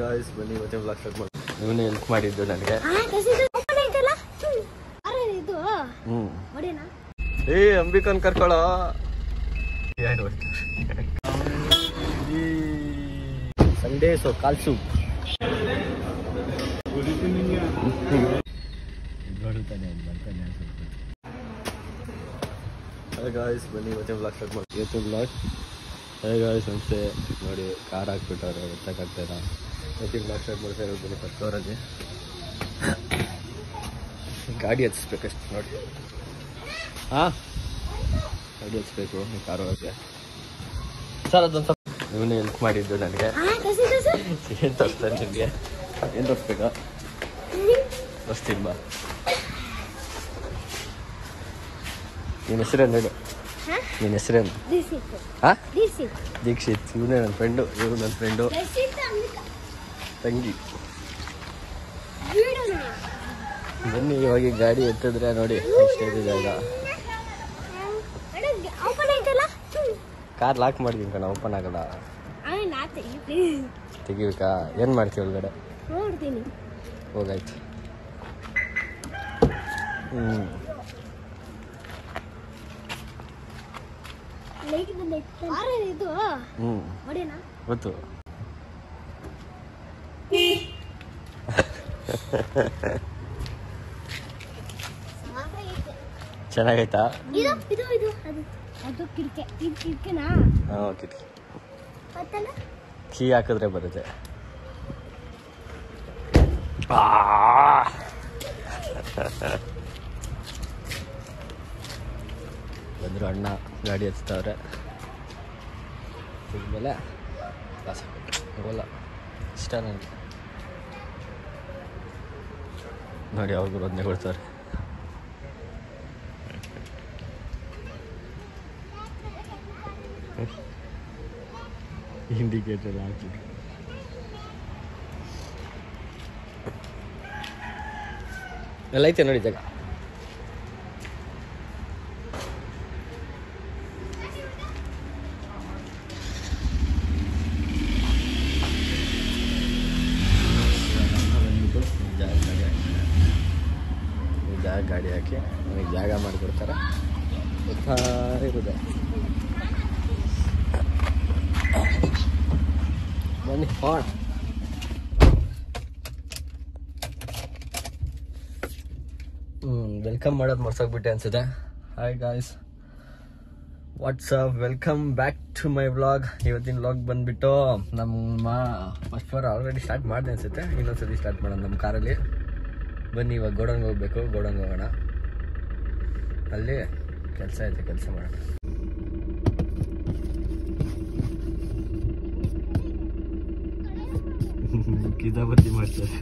Guys ಬನ್ನಿ ಮತ್ತೆ vlog start ಮಾಡಿ. ಇವನೇ ಹೆಲ್ಪ್ ಮಾಡಿದ್ದು ನನಗೆ. ಏ ಅಂಬಿಕನ್ ಕರ್ಕೊಳ್ಳೋ. ಸಂಡೇ ಸೊ ಕಾಲ್ ಸೂಪ್ ಗಾಯ್ಸ್ ಬನ್ನಿ ಮತ್ತೆ ವ್ಲಾಗ್ ಸ್ಟಾರ್ಟ್ ಮಾಡಿ. ಇವತ್ತು ವ್ಲಾಗ್ ಗಾಯ್ಸ್ ನಮಸ್ತೆ. ನೋಡಿ ಕಾರ್ ಹಾಕ್ಬಿಟ್ಟವ್ರೆ, ಗೊತ್ತಾಗ್ತಾಯಿಲ್ಲ. ಇವತ್ತಿಗೆ ವ್ಲಾಗ್ ಸ್ಟಾರ್ಟ್ ಮಾಡ್ತಾರೆ. ಬನ್ನಿ ಕರ್ಕೋರಾಗೆ ಗಾಡಿ ಹಚ್ಬೇಕಷ್ಟು ನೋಡಿ. ಹಾಂ ಗಾಡಿ ಹಚ್ಬೇಕು ಕಾರ್ ಒಳಗೆ. ಸರ್ ಅದೊಂದು ಸ್ವಲ್ಪ ಇವನೇ ಹೆಲ್ಪ್ ಮಾಡಿದ್ದು ನನಗೆ. ಏನು ತೋರಿಸ್ತಾರೆ ನಿಮಗೆ? ಏನು ತೋರಿಸ್ಬೇಕಾ? ತೋರಿಸ್ತೀನಿ ಬಾ. ನಿನ್ನ ಹೆಸರೇನು ಹೇಳು? ನಿನ್ನ ಹೆಸರೇನು? ಹಾಂ ದೀಕ್ಷಿತ್. ಇವನೇ ನನ್ನ ಫ್ರೆಂಡು, ಇವರು ನನ್ನ ಫ್ರೆಂಡು ತಂಗಿ. ಬನ್ನಿ ಇವಾಗ ಗಾಡಿ ಎತ್ತಿದ್ರೆ ನೋಡಿ ಎಷ್ಟಿದೆ ಜಾಗ. ಕಾರ್ ಲಾಕ್ ಮಾಡಿದೀನಿ ಕಣ, ಓಪನ್ ಆಗಲ್ಲ. ತೆಗಿಬೇಕಾ? ಏನು ಮಾಡ್ತೀವಿ ಒಳಗಡೆ? ಹೋಗಾಯ್ತು. ಗೊತ್ತು. ಚೆನ್ನಾಗೈತಾ? ಹಾಂ ಕಿಟಕಿ ಕೀ ಹಾಕಿದ್ರೆ ಬರುತ್ತೆ. ಬಂದರು ಅಣ್ಣ ಗಾಡಿ ಹಚ್ತವ್ರೆ. ಮೇಲೆ ಹೋಗಲ್ಲ ಇಷ್ಟ ನನಗೆ. ನೋಡಿ ಅವ್ರಿಗೂ ಅದನ್ನೇ ಕೊಡ್ತಾರೆ. ಇಂಡಿಕೇಟರ್ ಹಾಕಿ ಎಲ್ಲ ಐತೆ ನೋಡಿ ಜಾಗ. ಗಾಡಿ ಹಾಕಿ ನಮಗೆ ಜಾಗ ಮಾಡಿಕೊಡ್ತಾರೆ. ಇರುತ್ತೆ ಬನ್ನಿ ಹಾಂ. ವೆಲ್ಕಮ್ ಮಾಡೋದು ಮರ್ಸೋಗ್ಬಿಟ್ಟೆ ಅನ್ಸುತ್ತೆ. Hi guys, what's up, welcome back to my vlog. ಇವತ್ತಿನ ವ್ಲಾಗ್ ಬಂದುಬಿಟ್ಟು ನಮ್ಮ ಫಸ್ಟ್ ಫ್ಲೋರ್ ಆಲ್ರೆಡಿ ಸ್ಟಾರ್ಟ್ ಮಾಡಿದೆ ಅನ್ಸುತ್ತೆ. ಇನ್ನೊಂದ್ಸತಿ ಸ್ಟಾರ್ಟ್ ಮಾಡೋಣ ನಮ್ಮ ಕಾರಲ್ಲಿ. ಬನ್ನಿ ಇವಾಗ ಗೋಡನ್ಗೆ ಹೋಗ್ಬೇಕು. ಗೋಡನ್ಗೆ ಹೋಗೋಣ, ಅಲ್ಲಿ ಕೆಲಸ ಐತೆ, ಕೆಲಸ ಮಾಡೋಣ. ಕಿದಾಬತ್ತಿ ಮಾಡ್ತಾರೆ.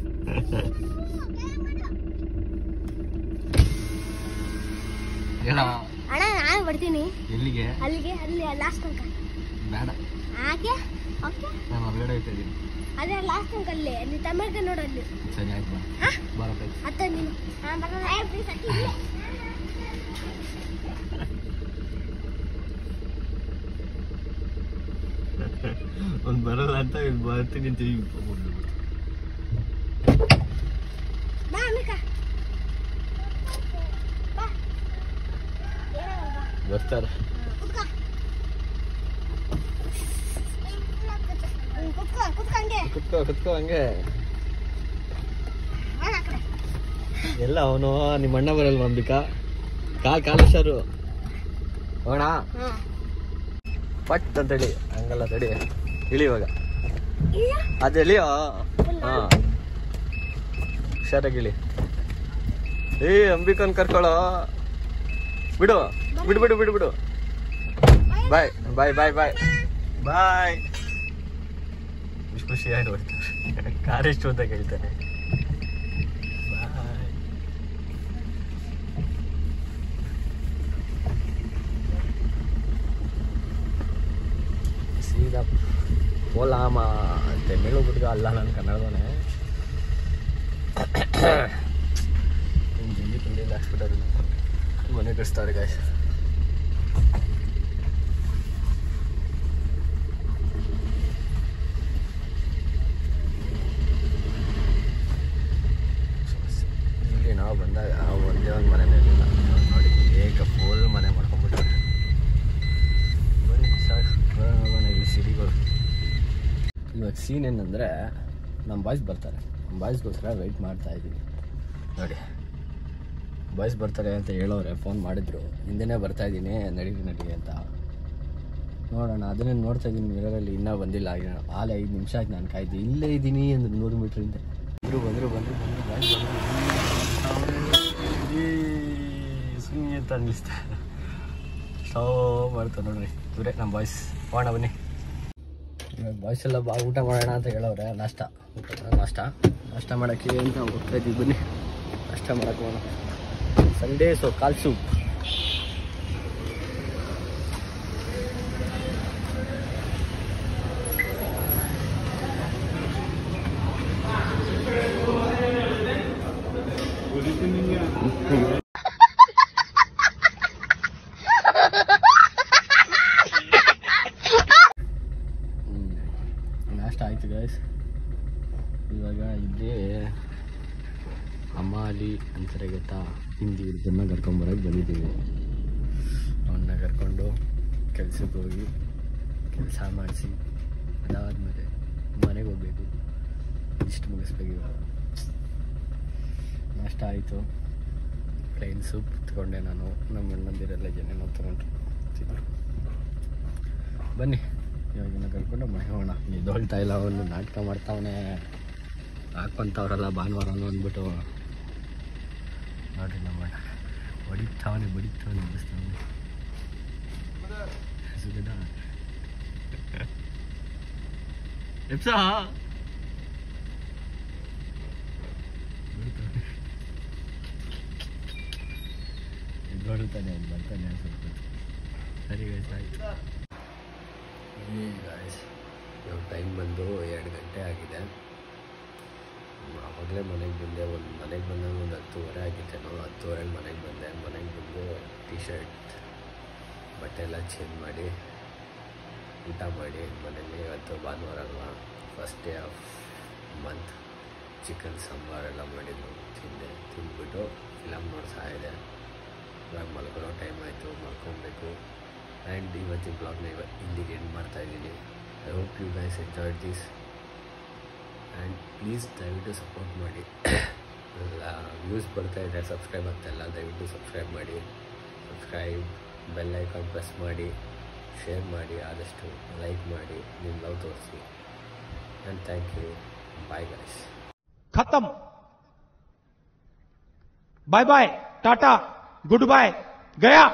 ನಾನು ಬರ್ತೀನಿ. ಎಲ್ಲಿಗೆ? ಅಲ್ಲಿಗೆ, ಅಲ್ಲಿ ಲಾಸ್ಟ್ ತನಕ. ಬೇಡ, ಯಾಕೆ? ನಾನು ಹೊರಗಡೆ ಹೋಗ್ತಾ ಇದ್ದೀನಿ. ಅದೇ ಲಾಸ್ಟ್ ತನಕ ಅಲ್ಲಿ ಅಲ್ಲಿ ತಮಿಳ್ಗೆ ನೋಡಲ್ಲಿ. ಸರಿ ಆಯ್ತು ಬಾ. ಬರಬೇಕು ಅತ್ತ ನೀನು. ಒಂದು ಬರಲ್ಲ ಅಂತ ಬರ್ತೀನಿ ಅಂತ ಬರ್ತಾರೆ. ಕುತ್ಕೋ ಹಂಗೆ. ಎಲ್ಲ ಅವನು ನಿಮ್ಮ ಅಣ್ಣ ಬರಲ್ವ ಅಂಬಿಕಾ? ಕಾಲೇಶರು ಹೋಣ ಪಟ್ ಅಂತೇಳಿ ಹಂಗಲ್ಲ. ತಡಿ ಇಳಿ ಇವಾಗ. ಅದೆಲ್ಲಿಯೋ? ಹಾಂ ಹುಷಾರಾಗಿ ಇಳಿ. ಏ ಅಂಬಿಕನ್ ಕರ್ಕೊಳ್ಳೋ. ಬಿಡು ಬಿಡು ಬಿಡು ಬಿಡು ಬಿಡು. ಬಾಯ್ ಬಾಯ್ ಬಾಯ್ ಬಾಯ್ ಬಾಯ್. ಖುಷಿಯಾಗಿ ನೋಡ್ತಾರೆ. ಕಾರ್ ಎಷ್ಟು ಅಂತ ಕೇಳ್ತಾನೆ. ಬಾಯ್. ಸೀದಾ ಪೋಲಾಮ ತಮಿಳು ಬಿಟ್ಗ ಅಲ್ಲ, ನಾನು ಕನ್ನಡದವನೇ. ಹಿಂದಿ ಹಿಂದಿಯಿಂದ ಹಾಕ್ಬಿಟ್ಟರು. ಮನೆ ಕಳಿಸ್ತಾರೆ ಗಾಯ್ಸ್. ಸೀನ್ ಏನಂದರೆ ನಮ್ಮ ಬಾಯ್ಸ್ ಬರ್ತಾರೆ. ನಮ್ಮ ಬಾಯ್ಸ್ಗೋಸ್ಕರ ವೆಯ್ಟ್ ಮಾಡ್ತಾ ಇದ್ದೀನಿ. ನೋಡಿ, ಬಾಯ್ಸ್ ಬರ್ತಾರೆ ಅಂತ ಹೇಳೋರೆ, ಫೋನ್ ಮಾಡಿದ್ರು, ಹಿಂದೆನೇ ಬರ್ತಾಯಿದ್ದೀನಿ ನಡಿ ಅಂತ. ನೋಡೋಣ, ಅದನ್ನೇ ನೋಡ್ತಾ ಇದ್ದೀನಿ ಮಿರರಲ್ಲಿ, ಇನ್ನೂ ಬಂದಿಲ್ಲ. ಆಲೆ 5 ನಿಮಿಷ ಆಯ್ತು ನಾನು ಕಾಯ್ದು. ಇಲ್ಲೇ ಇದ್ದೀನಿ ಅಂದ್ರೆ 100 ಮೀಟ್ರ್ ಹಿಂದೆ. ಬಂದರು ಬಾಯ್ಸ್ ಸುಮ್ಮನೆ ಅಂತ ಅನ್ನಿಸ್ತಾ ಮಾಡ್ತಾರೆ ನೋಡ್ರಿ. ಇವರೇ ನಮ್ಮ ಬಾಯ್ಸ್. ಹೋಗೋಣ ಬನ್ನಿ. ಇವಾಗ ಬಾಯ್ಸ್ ಎಲ್ಲ ಊಟ ಮಾಡೋಣ ಅಂತ ಹೇಳೋರೆ. ನಾಷ್ಟ ಮಾಡೋಕ್ಕೆ ಅಂತ ಹೋಗ್ತಾ ಇದ್ದೀವಿ. ಬನ್ನಿ ನಾಷ್ಟ ಮಾಡೋಕ್ಕೆ ಹೋಗೋಣ. ಸಂಡೇ ಸೊ ಕಾಲ್ ಸೂಪ್. ನಾಷ್ಟ ಆಯ್ತು ಗೈಸ್. ಇವಾಗ ಇದ್ದೇ ಅಮ್ಮಾಲಿ ಅಂತಾರೆ ಗೊತ್ತಾ, ಹಿಂದಿ ಹುಡುಗರನ್ನ ಕರ್ಕೊಂಬರೋಕ್ಕೆ ಬಂದಿದ್ದೀವಿ. ಅವನ್ನ ಕರ್ಕೊಂಡು ಕೆಲ್ಸಕ್ಕೆ ಹೋಗಿ ಕೆಲಸ ಮಾಡಿಸಿ ಅದಾದಮೇಲೆ ಮನೆಗೆ ಹೋಗ್ಬೇಕು. ಇಷ್ಟು ಮುಗಿಸ್ಬೇಕು. ಇವಾಗ ನಾಷ್ಟ ಆಯಿತು. ಪ್ಲೇನ್ ಸೂಪ್ ತಗೊಂಡೆ ನಾನು. ನಮ್ಮ ಅಣ್ಣಂದಿರೆಲ್ಲ ಏನೇನೋ ತೊಗೊಂಡ್ರು ತಿಂದರು. ಬನ್ನಿ ಇವಾಗಿನ ಕರ್ಕೊಂಡು ಮನೆ ಹೋಗೋಣ. ಎದ್ದೊಳ್ತಾ ಇಲ್ಲ, ಅವನು ನಾಟಕ ಮಾಡ್ತಾವನೆ. ಹಾಕೊಂತವ್ರಲ್ಲ ಭಾನುವಾರ ಅಂದ್ಬಿಟ್ಟು ನೋಡ್ರಿ ನಮ್ಮ ಅಣ್ಣ ಬಡಿತಾವನೆ ಬಡಿಸ್ತಾವನೆ. ಸುಗದ ಎಪ್ಸ ಎದ್ದೊಳ್ತಾನೆ, ಅವ್ನು ಬರ್ತಾನೆ ಸ್ವಲ್ಪ. ಸರಿ ಗೈಸ್, ಆಯ್ತು. ಗಾಯ್ಸ್, ಇವಾಗ ಟೈಮ್ ಬಂದು 2 ಗಂಟೆ ಆಗಿದೆ. ಆವಾಗಲೇ ಮನೆಗೆ ಬಂದೆ. ಮನೆಗೆ ಬಂದಾಗ ಒಂದು 10:30 ಆಗಿತ್ತೇನೋ. 10:30 ಮನೆಗೆ ಬಂದೆ. ಮನೆಗೆ ಬಂದು ಟಿ ಶರ್ಟ್ ಬಟ್ಟೆ ಎಲ್ಲ ಚೇಂಜ್ ಮಾಡಿ ಊಟ ಮಾಡಿ ಮನೇಲಿ. ಇವತ್ತು ಭಾನುವಾರ ಅಲ್ವಾ, first day of month. Chicken ಸಾಂಬಾರೆಲ್ಲ ಮಾಡಿದ್ದು ತಿಂದ್ಬಿಟ್ಟು ಫಿಲಮ್ ನೋಡ್ತಾ ಇದೆ. ಇವಾಗ ಮಲ್ಕೊಳ್ಳೋ ಟೈಮ್ ಆಯಿತು, ಮಲ್ಕೊಬೇಕು. ಆ್ಯಂಡ್ ಇವತ್ತಿನ ಬ್ಲಾಗ್ನ ಇಲ್ಲಿಗೆ ಎಂಡ್ ಮಾಡ್ತಾಯಿದ್ದೀನಿ. I hope you guys enjoyed this. And please ದಯವಿಟ್ಟು ಸಪೋರ್ಟ್ ಮಾಡಿ. ವ್ಯೂಸ್ ಬರ್ತಾಯಿದೆ, ಸಬ್ಸ್ಕ್ರೈಬ್ ಆಗ್ತಾಯಿಲ್ಲ. ದಯವಿಟ್ಟು ಸಬ್ಸ್ಕ್ರೈಬ್ ಮಾಡಿ. ಬೆಲ್ ಐಕಾನ್ ಪ್ರೆಸ್ ಮಾಡಿ, ಶೇರ್ ಮಾಡಿ, ಆದಷ್ಟು ಲೈಕ್ ಮಾಡಿ, ನಿಮ್ಮ ಲವ್ ತೋರಿಸಿ. And thank you. Bye guys. ಖತಮ್. ಬಾಯ್ ಬಾಯ್, ಟಾಟಾ, ಗುಡ್ ಬಾಯ್, ಗಯಾ.